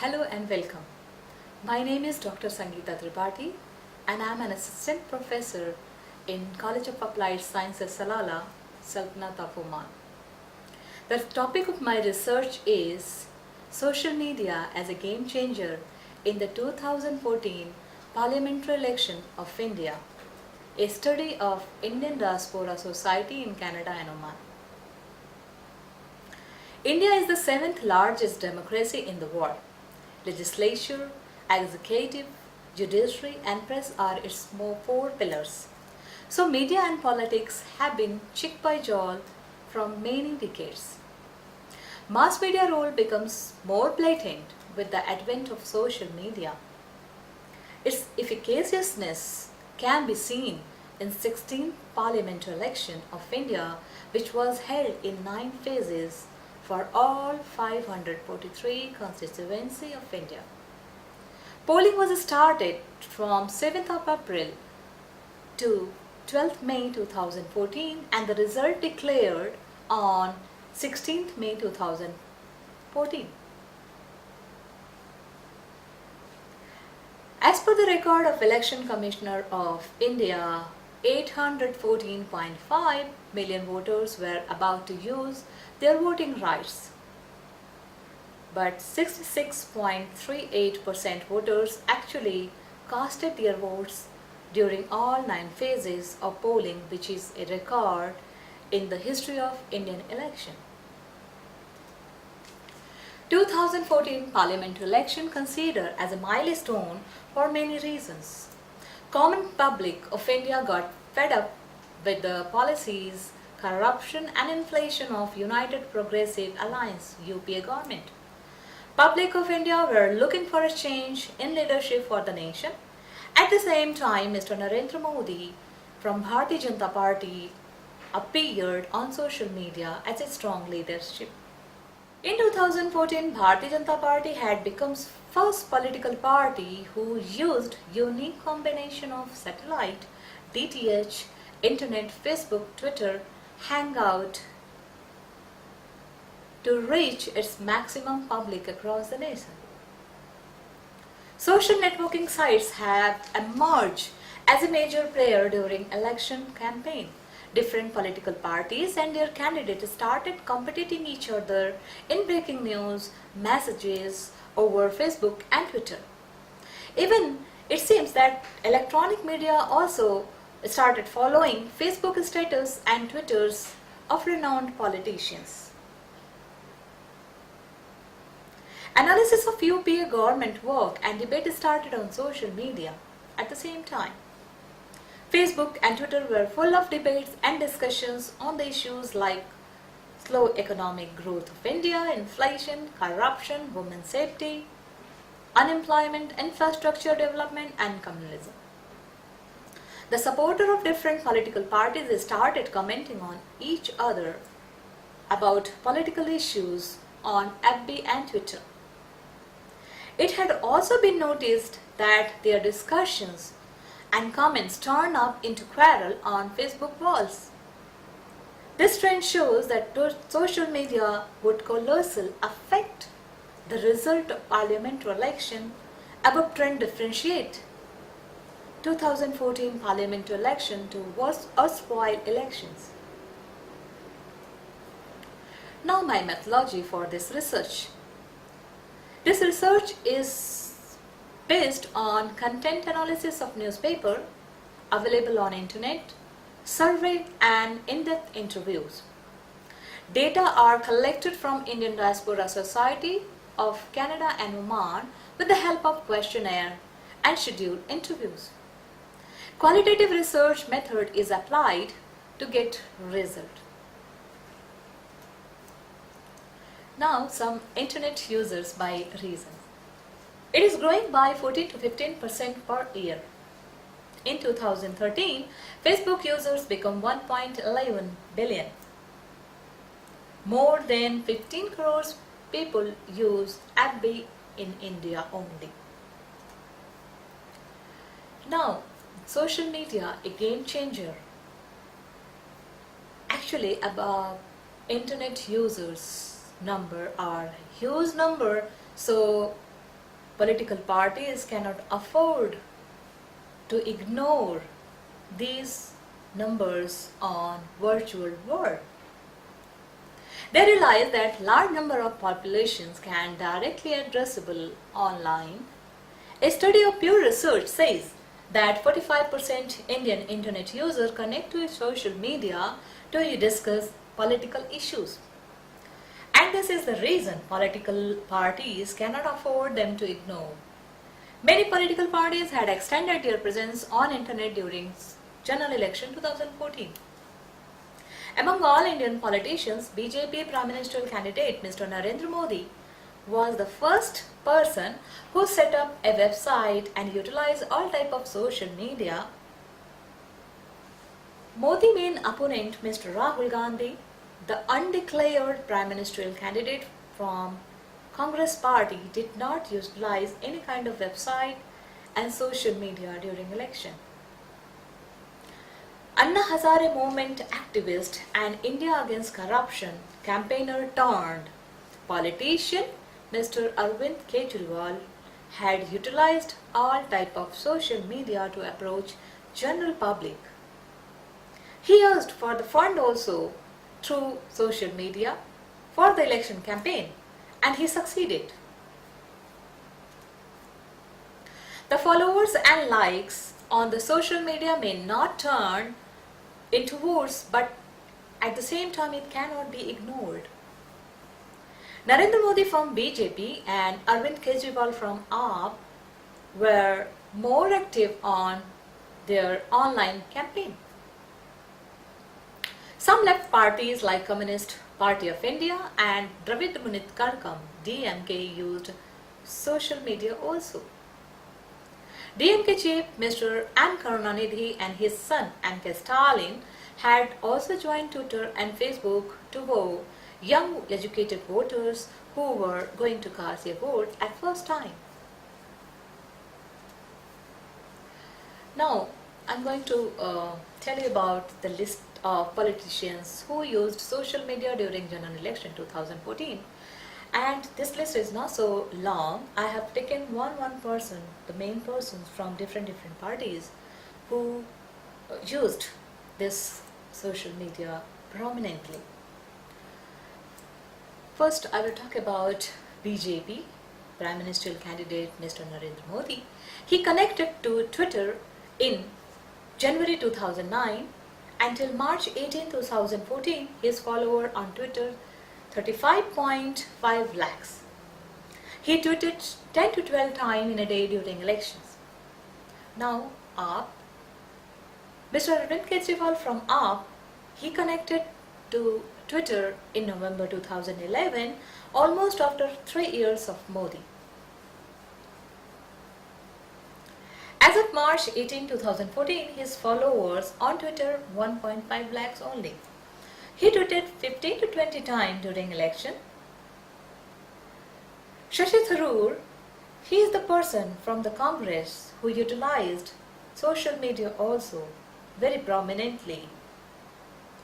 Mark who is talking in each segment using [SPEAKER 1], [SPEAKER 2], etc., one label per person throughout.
[SPEAKER 1] Hello and welcome. My name is Dr. Sangeeta Tripathi and I am an assistant professor in College of Applied Sciences Salalah, Sultanate of Oman. The topic of my research is social media as a game changer in the 2014 Parliamentary election of India, a study of Indian diaspora society in Canada and Oman. India is the seventh largest democracy in the world. Legislature, executive, judiciary and press are its four pillars. So media and politics have been cheek by jowl from many decades. Mass media role becomes more blatant with the advent of social media. Its efficaciousness can be seen in 16th parliamentary election of India, which was held in 9 phases for all 543 constituency of India. Polling was started from 7th of April to 12th May 2014 and the result declared on 16th May 2014. As per the record of Election Commissioner of India, 814.5 million voters were about to use their voting rights. But 66.38% voters actually casted their votes during all 9 phases of polling, which is a record in the history of Indian election. 2014 parliamentary election considered as a milestone for many reasons. Common public of India got fed up with the policies, corruption and inflation of United Progressive Alliance UPA government. Public of India were looking for a change in leadership for the nation. At the same time, Mr. Narendra Modi from Bharatiya Janata Party appeared on social media as a strong leadership. In 2014, Bharatiya Janata Party had become first political party who used unique combination of satellite, DTH, internet, Facebook, Twitter, Hangout to reach its maximum public across the nation. Social networking sites have emerged as a major player during election campaign. Different political parties and their candidates started competing each other in breaking news, messages over Facebook and Twitter. Even it seems that electronic media also started following Facebook status and Twitters of renowned politicians. Analysis of UPA government work and debate started on social media at the same time. Facebook and Twitter were full of debates and discussions on the issues like slow economic growth of India, inflation, corruption, women's safety, unemployment, infrastructure development and communalism. The supporters of different political parties started commenting on each other about political issues on FB and Twitter. It had also been noticed that their discussions and comments turned up into quarrel on Facebook walls. This trend shows that social media would colossally affect the result of parliamentary election. Above trend differentiate 2014 parliamentary election to erstwhile elections. Now my methodology for this research. This research is based on content analysis of newspaper available on internet, survey and in-depth interviews. Data are collected from Indian Diaspora Society of Canada and Oman with the help of questionnaire and scheduled interviews. Qualitative research method is applied to get result. Now some internet users by reason. It is growing by 14 to 15% per year. In 2013, Facebook users become 1.11 billion. More than 15 crores people use FB in India only. Now, social media, a game changer. Actually, about internet users number are huge number, so political parties cannot afford to ignore these numbers on virtual world. They realize that large number of populations can directly addressable online. A study of Pew Research says that 45% Indian internet users connect to social media to discuss political issues. And this is the reason political parties cannot afford them to ignore. Many political parties had extended their presence on internet during general election 2014. Among all Indian politicians, BJP Prime Ministerial candidate Mr. Narendra Modi was the first person who set up a website and utilized all type of social media. Modi main opponent Mr. Rahul Gandhi, the undeclared Prime Ministerial candidate from Congress party, did not utilize any kind of website and social media during election. Anna Hazare movement activist and India against corruption campaigner turned politician Mr. Arvind Kejriwal had utilized all type of social media to approach general public. He asked for the fund also through social media for the election campaign, and he succeeded. The followers and likes on the social media may not turn into votes, but at the same time it cannot be ignored. Narendra Modi from BJP and Arvind Kejriwal from AAP were more active on their online campaign. Some left parties like Communist Party of India and Dravid Munit Karkam DMK used social media also. DMK chief Mr. M. Karunanidhi and his son M.K. Stalin had also joined Twitter and Facebook to vote young educated voters who were going to cast their vote at first time. Now I'm going to tell you about the list of politicians who used social media during general election 2014. And this list is not so long. I have taken one person, the main persons from different parties who used this social media prominently. First, I will talk about BJP Prime Ministerial candidate Mr. Narendra Modi. He connected to Twitter in January 2009 until March 18, 2014. His follower on Twitter 35.5 lakhs. He tweeted 10 to 12 times in a day during elections. Now, AAP, Mr. Arvind Kejriwal from AAP, he connected to Twitter in November 2011, almost after 3 years of Modi. As of March 18, 2014, his followers on Twitter 1.5 lakhs only. He tweeted 15 to 20 times during election. Shashi Tharoor, he is the person from the Congress who utilized social media also very prominently,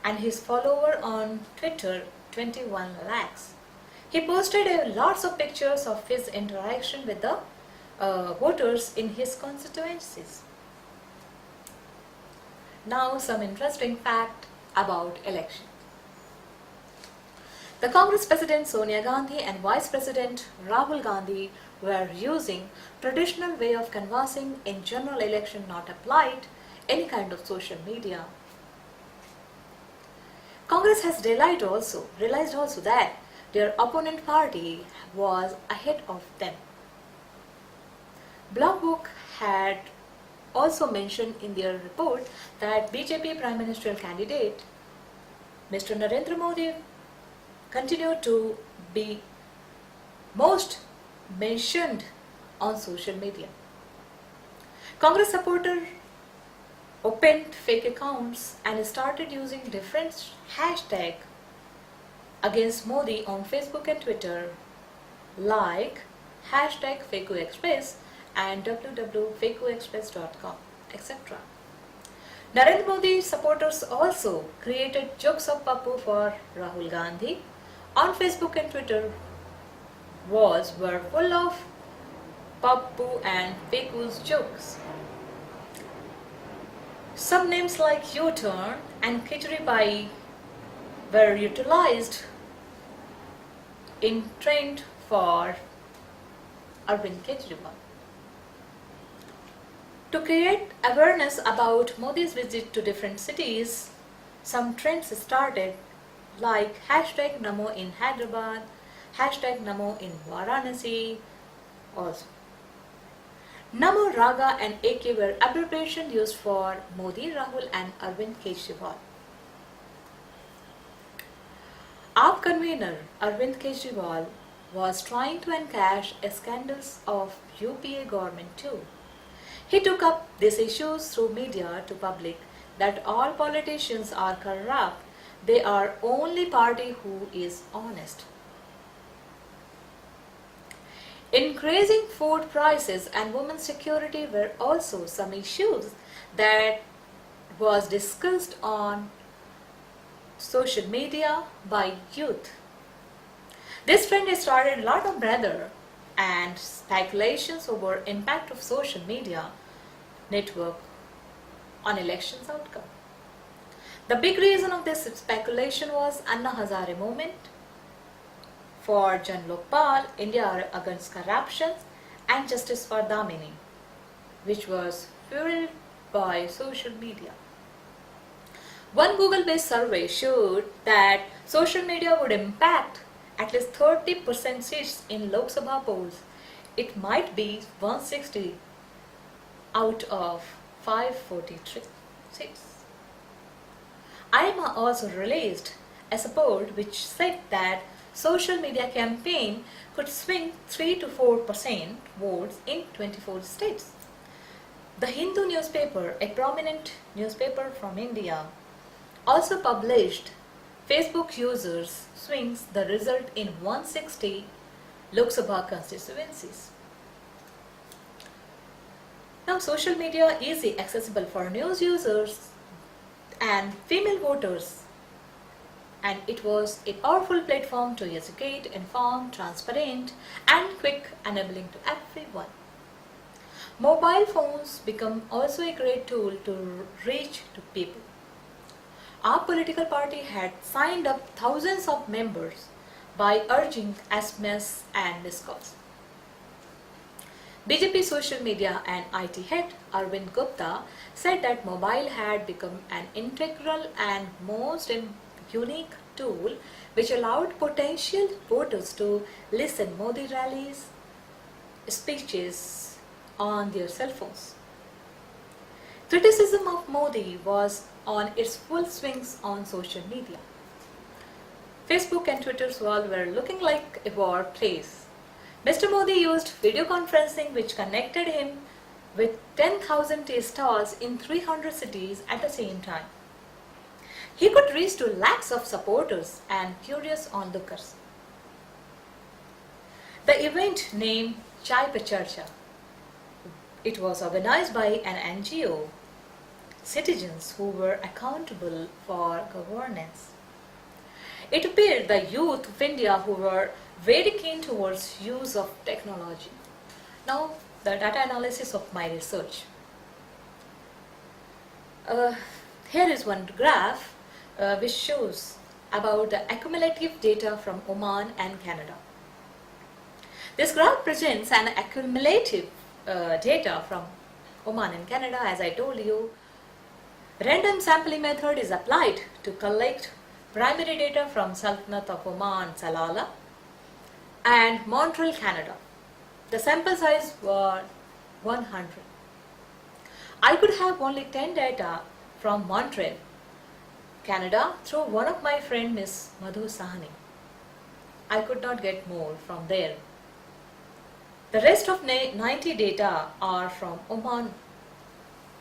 [SPEAKER 1] and his follower on Twitter 21 lakhs. He posted lots of pictures of his interaction with the voters in his constituencies. Now some interesting fact about election. The Congress President Sonia Gandhi and Vice President Rahul Gandhi were using traditional way of canvassing in general election, not applied any kind of social media. Congress has realized also that their opponent party was ahead of them. Black Book had also mentioned in their report that BJP Prime Ministerial candidate Mr. Narendra Modi continued to be most mentioned on social media. Congress supporters opened fake accounts and started using different hashtags against Modi on Facebook and Twitter, like hashtag FakeUExpress and www.fakeUExpress.com, etc. Narendra Modi supporters also created jokes of Pappu for Rahul Gandhi. On Facebook and Twitter, walls were full of Pappu and Peku's jokes. Some names like U-turn and Khichdi Bai were utilized in trend for Arvind Kejriwal. To create awareness about Modi's visit to different cities, some trends started like hashtag Namo in Hyderabad, hashtag Namo in Varanasi also. Namo, Raga and AK were abbreviations used for Modi, Rahul and Arvind Kejriwal. AAP convener Arvind Kejriwal was trying to encash scandals of UPA government too. He took up these issues through media to public that all politicians are corrupt, they are only party who is honest. Increasing food prices and women's security were also some issues that was discussed on social media by youth. This trend started a lot of blather and speculations over impact of social media network on elections outcome. The big reason of this speculation was Anna Hazare movement for Jan Lokpal, India Against Corruption and Justice for Damini, which was fueled by social media. One Google-based survey showed that social media would impact at least 30% seats in Lok Sabha polls. It might be 160 out of 543 seats. IMA also released a report which said that social media campaign could swing 3 to 4% votes in 24 states. The Hindu newspaper, a prominent newspaper from India, also published Facebook users swings the result in 160 Lok Sabha constituencies. Now social media is accessible for news users and female voters, and it was a powerful platform to educate, inform, transparent and quick, enabling to everyone. Mobile phones become also a great tool to reach to people. Our political party had signed up thousands of members by urging SMS and missed calls. BJP social media and IT head Arvind Gupta said that mobile had become an integral and most unique tool which allowed potential voters to listen Modi rallies, speeches on their cell phones. Criticism of Modi was on its full swings on social media. Facebook and Twitter's world were looking like a war place. Mr. Modi used video conferencing which connected him with 10,000 tea stalls in 300 cities at the same time. He could reach to lakhs of supporters and curious onlookers. The event named Chai Pe Charcha. It was organized by an NGO, citizens who were accountable for governance. It appeared the youth of India who were very keen towards use of technology. Now the data analysis of my research. Here is one graph which shows about the accumulative data from Oman and Canada. This graph presents an accumulative data from Oman and Canada. As I told you, random sampling method is applied to collect primary data from Sultanate of Oman, Salalah and Montreal, Canada. The sample size was 100. I could have only 10 data from Montreal, Canada through one of my friend Miss Madhu Sahani. I could not get more from there. The rest of 90 data are from Oman.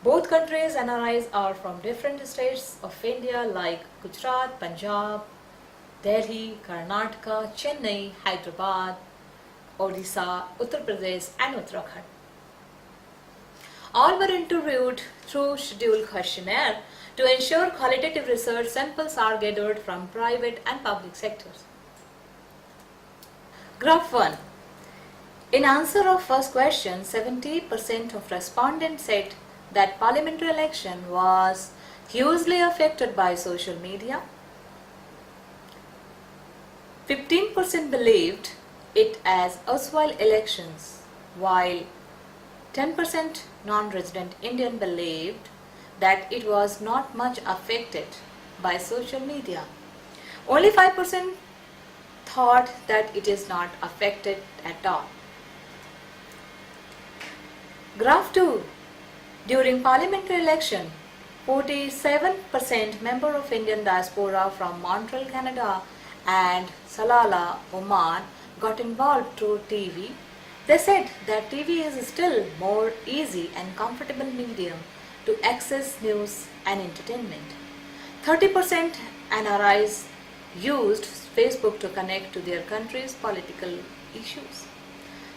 [SPEAKER 1] Both countries' NRIs are from different states of India like Gujarat, Punjab, Delhi, Karnataka, Chennai, Hyderabad, Odisha, Uttar Pradesh and Uttarakhand. All were interviewed through scheduled questionnaire to ensure qualitative research. Samples are gathered from private and public sectors. Graph 1. In answer of first question, 70% of respondents said that parliamentary election was hugely affected by social media. 15% believed it as erstwhile elections, while 10% non-resident Indian believed that it was not much affected by social media. Only 5% thought that it is not affected at all. Graph 2. During parliamentary election, 47% member of Indian diaspora from Montreal, Canada and Salalah, Oman got involved through TV. They said that TV is still more easy and comfortable medium to access news and entertainment. 30% NRIs used Facebook to connect to their country's political issues.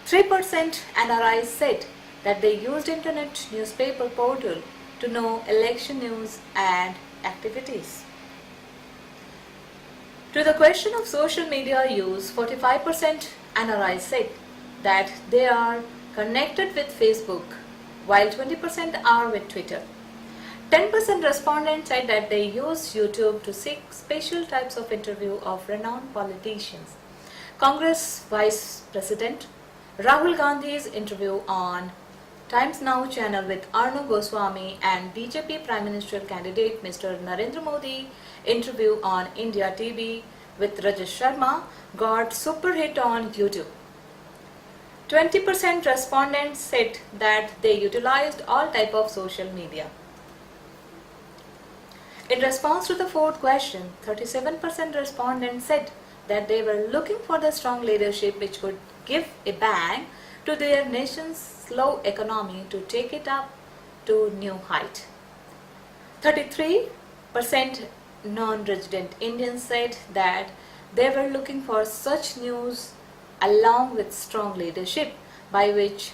[SPEAKER 1] 3% NRIs said that they used internet newspaper portal to know election news and activities. To the question of social media use, 45% NRIs said that they are connected with Facebook, while 20% are with Twitter. 10% respondents said that they use YouTube to seek special types of interview of renowned politicians. Congress Vice President Rahul Gandhi's interview on Times Now channel with Arnav Goswami and BJP Prime Minister candidate Mr. Narendra Modi interview on India TV with Rajesh Sharma got super hit on YouTube. 20% respondents said that they utilized all type of social media. In response to the fourth question, 37% respondents said that they were looking for the strong leadership which could give a bang to their nation's slow economy to take it up to new height. 33% non-resident Indians said that they were looking for such news along with strong leadership by which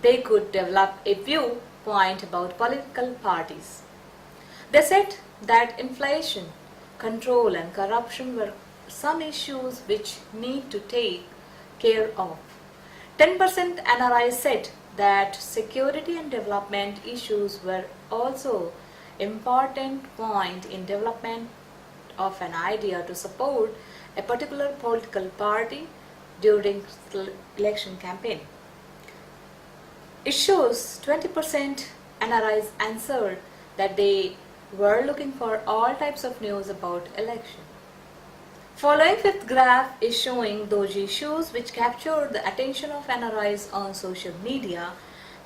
[SPEAKER 1] they could develop a viewpoint about political parties. They said that inflation, control and corruption were some issues which need to take care of. 10% NRIs said that security and development issues were also important point in development of an idea to support a particular political party during election campaign. It shows 20% NRIs answered that they were looking for all types of news about election. Following fifth graph is showing those issues which captured the attention of NRIs on social media.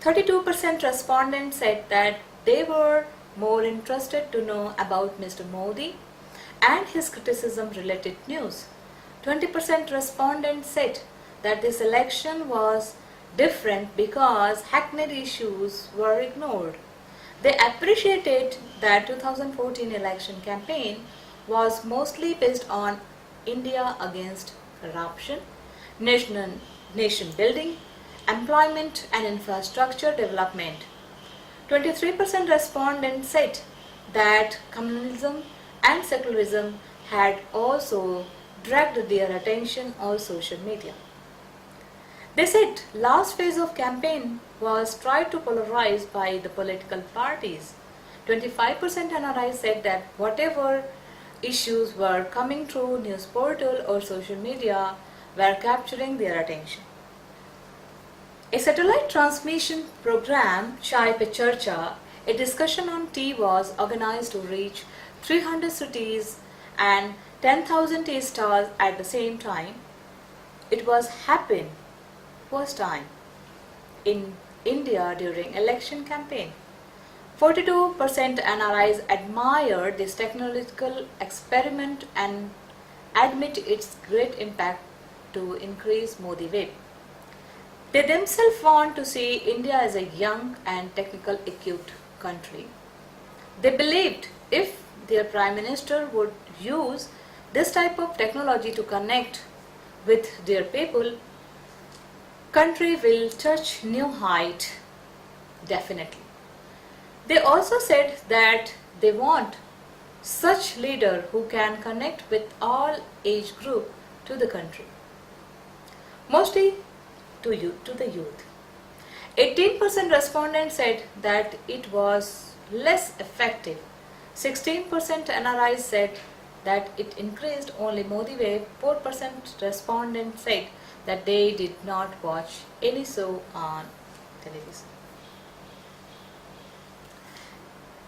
[SPEAKER 1] 32% respondents said that they were more interested to know about Mr. Modi and his criticism related news. 20% respondents said that this election was different because hackneyed issues were ignored. They appreciated that 2014 election campaign was mostly based on India against corruption, nation building, employment and infrastructure development. 23% respondents said that communalism and secularism had also dragged their attention on social media. They said last phase of campaign was tried to polarize by the political parties. 25% NRI said that whatever issues were coming through news portal or social media were capturing their attention. A satellite transmission program, Chai Pe Charcha, a discussion on tea was organized to reach 300 cities and 10,000 tea stalls at the same time. It was happened first time in India during election campaign. 42% NRIs admired this technological experiment and admit its great impact to increase Modi wave. They themselves want to see India as a young and technical equipped country. They believed if their Prime Minister would use this type of technology to connect with their people, country will touch new height, definitely. They also said that they want such leader who can connect with all age group to the country. Mostly to the youth. 18% respondents said that it was less effective. 16% NRIs said that it increased only Modi wave. 4% respondents said that they did not watch any show on television.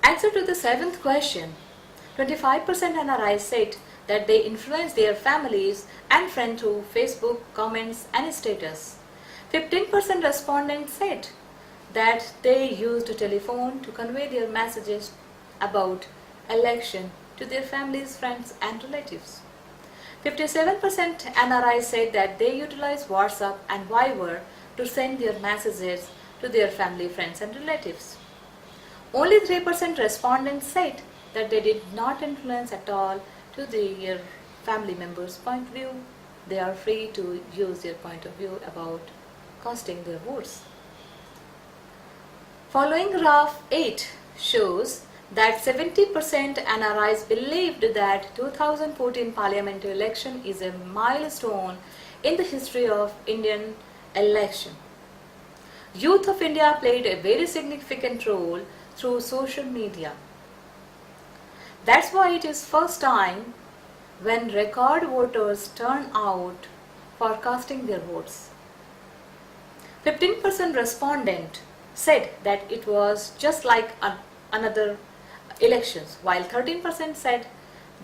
[SPEAKER 1] Answer to the seventh question. 25% NRIs said that they influence their families and friends through Facebook, comments and status. 15% respondents said that they used a telephone to convey their messages about election to their families, friends and relatives. 57% NRIs said that they utilized WhatsApp and Viber to send their messages to their family, friends and relatives. Only 3% respondents said that they did not influence at all to their family members' point of view. They are free to use their point of view about casting their votes. Following graph 8 shows that 70% NRIs believed that 2014 parliamentary election is a milestone in the history of Indian election. Youth of India played a very significant role through social media. That's why it is first time when record voters turn out for casting their votes. 15% respondent said that it was just like another elections, while 13% said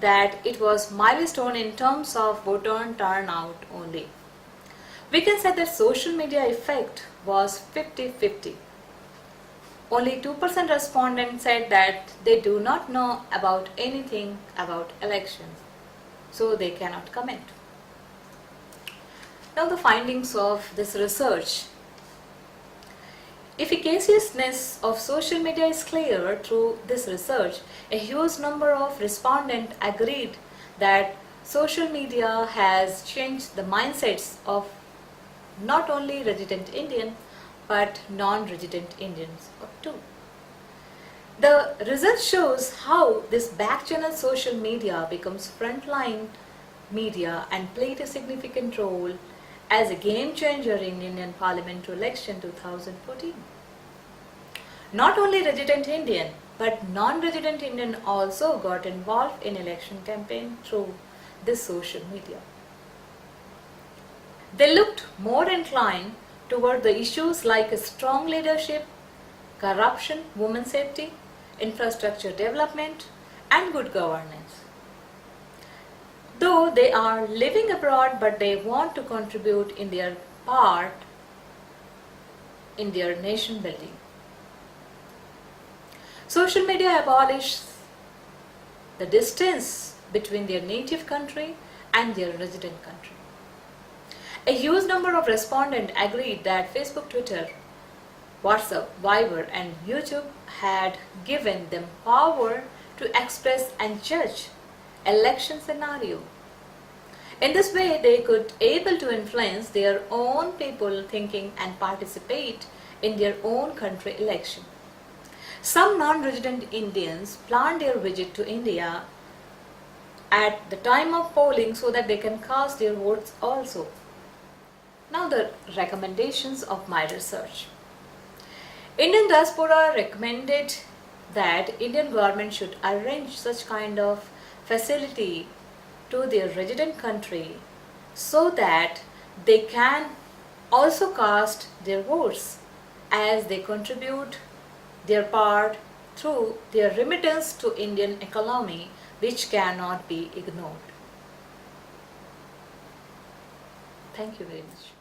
[SPEAKER 1] that it was milestone in terms of voter turnout only. We can say that social media effect was 50-50. Only 2% respondents said that they do not know about anything about elections, so they cannot comment. Now the findings of this research. Efficaciousness of social media is clear through this research. A huge number of respondents agreed that social media has changed the mindsets of not only resident Indian but non-resident Indians too. The result shows how this back-channel social media becomes frontline media and played a significant role as a game changer in Indian parliamentary election 2014. Not only resident Indian but non-resident Indian also got involved in election campaign through this social media. They looked more inclined toward the issues like strong leadership, corruption, women's safety, infrastructure development and good governance. Though they are living abroad, but they want to contribute in their part in their nation building. Social media abolishes the distance between their native country and their resident country. A huge number of respondents agreed that Facebook, Twitter, WhatsApp, Viber and YouTube had given them power to express and judge election scenario. In this way, they could able to influence their own people thinking and participate in their own country election. Some non-resident Indians planned their visit to India at the time of polling so that they can cast their votes also. Now the recommendations of my research. Indian diaspora recommended that Indian government should arrange such kind of facility to their resident country so that they can also cast their votes as they contribute their part through their remittance to Indian economy, which cannot be ignored. Thank you very much.